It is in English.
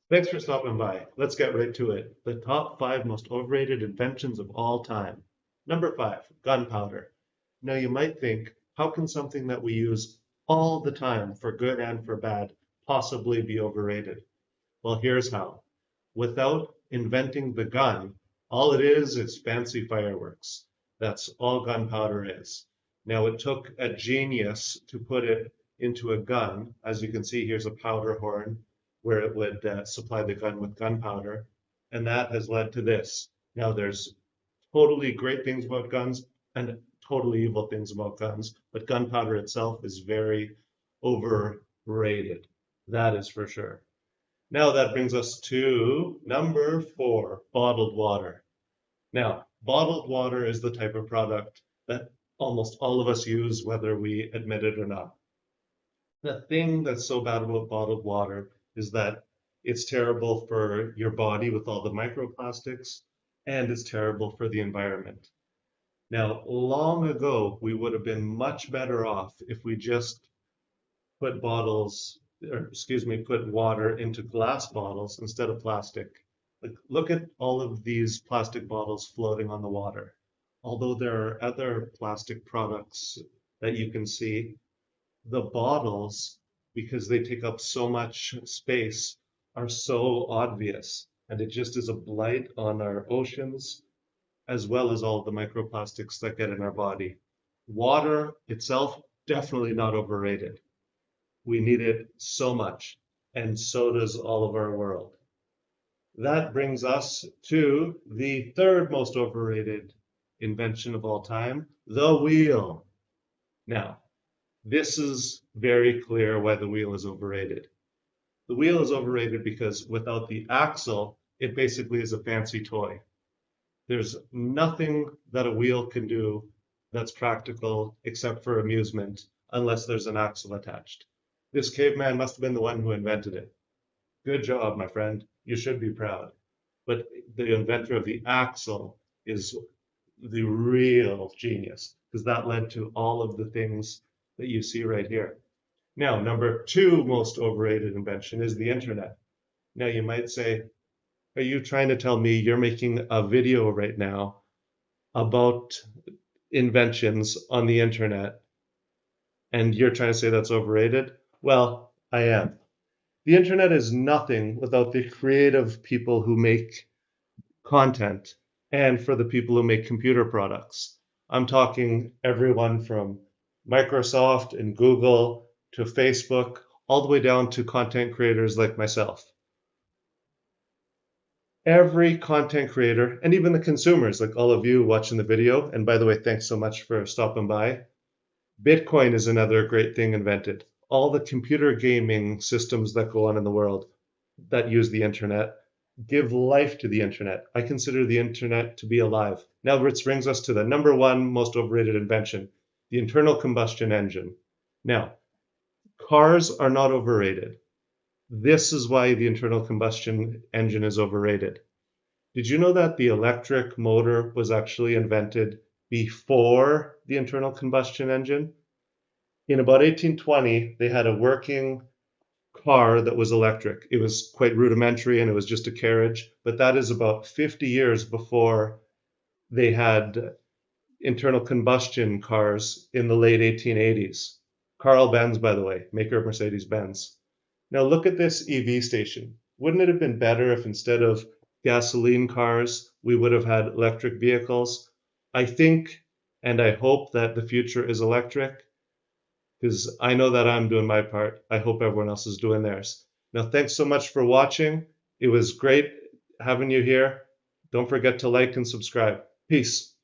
Thanks for stopping by. Let's get right to it. The top five most overrated inventions of all time. Number five, gunpowder. Now you might think, how can something that we use all the time for good and for bad possibly be overrated? Well, here's how. Without inventing the gun, all it is fancy fireworks. That's all gunpowder is. Now, it took a genius to put it into a gun. As you can see, here's a powder horn where it would supply the gun with gunpowder. And that has led to this. Now, there's totally great things about guns and totally evil things about guns, but gunpowder itself is very overrated. That is for sure. Now that brings us to number four, bottled water. Now, bottled water is the type of product that almost all of us use, whether we admit it or not. The thing that's so bad about bottled water is that it's terrible for your body with all the microplastics, and it's terrible for the environment. Now, long ago, we would have been much better off if we just put bottles, or excuse me, put water into glass bottles instead of plastic. Like, look at all of these plastic bottles floating on the water. Although there are other plastic products that you can see, the bottles, because they take up so much space, are so obvious. And it just is a blight on our oceans, as well as all the microplastics that get in our body. Water itself, definitely not overrated. We need it so much, and so does all of our world. That brings us to the third most overrated invention of all time, the wheel. Now, this is very clear why the wheel is overrated. The wheel is overrated because without the axle, it basically is a fancy toy. There's nothing that a wheel can do that's practical except for amusement unless there's an axle attached. This caveman must have been the one who invented it. Good job, my friend. You should be proud. But the inventor of the axle is the real genius because that led to all of the things that you see right here. Now, number two most overrated invention is the internet. Now, you might say, are you trying to tell me you're making a video right now about inventions on the internet and you're trying to say that's overrated? Well, I am. The internet is nothing without the creative people who make content and for the people who make computer products. I'm talking everyone from Microsoft and Google to Facebook, all the way down to content creators like myself. Every content creator, and even the consumers, like all of you watching the video, and by the way, thanks so much for stopping by. Bitcoin is another great thing invented. All the computer gaming systems that go on in the world that use the internet give life to the internet. I consider the internet to be alive. Now, this brings us to the number one most overrated invention, the internal combustion engine. Now, cars are not overrated. This is why the internal combustion engine is overrated. Did you know that the electric motor was actually invented before the internal combustion engine? In about 1820, they had a working car that was electric. It was quite rudimentary and it was just a carriage, but that is about 50 years before they had internal combustion cars in the late 1880s. Carl Benz, by the way, maker of Mercedes-Benz. Now look at this EV station. Wouldn't it have been better if instead of gasoline cars, we would have had electric vehicles? I think and I hope that the future is electric because I know that I'm doing my part. I hope everyone else is doing theirs. Now, thanks so much for watching. It was great having you here. Don't forget to like and subscribe. Peace.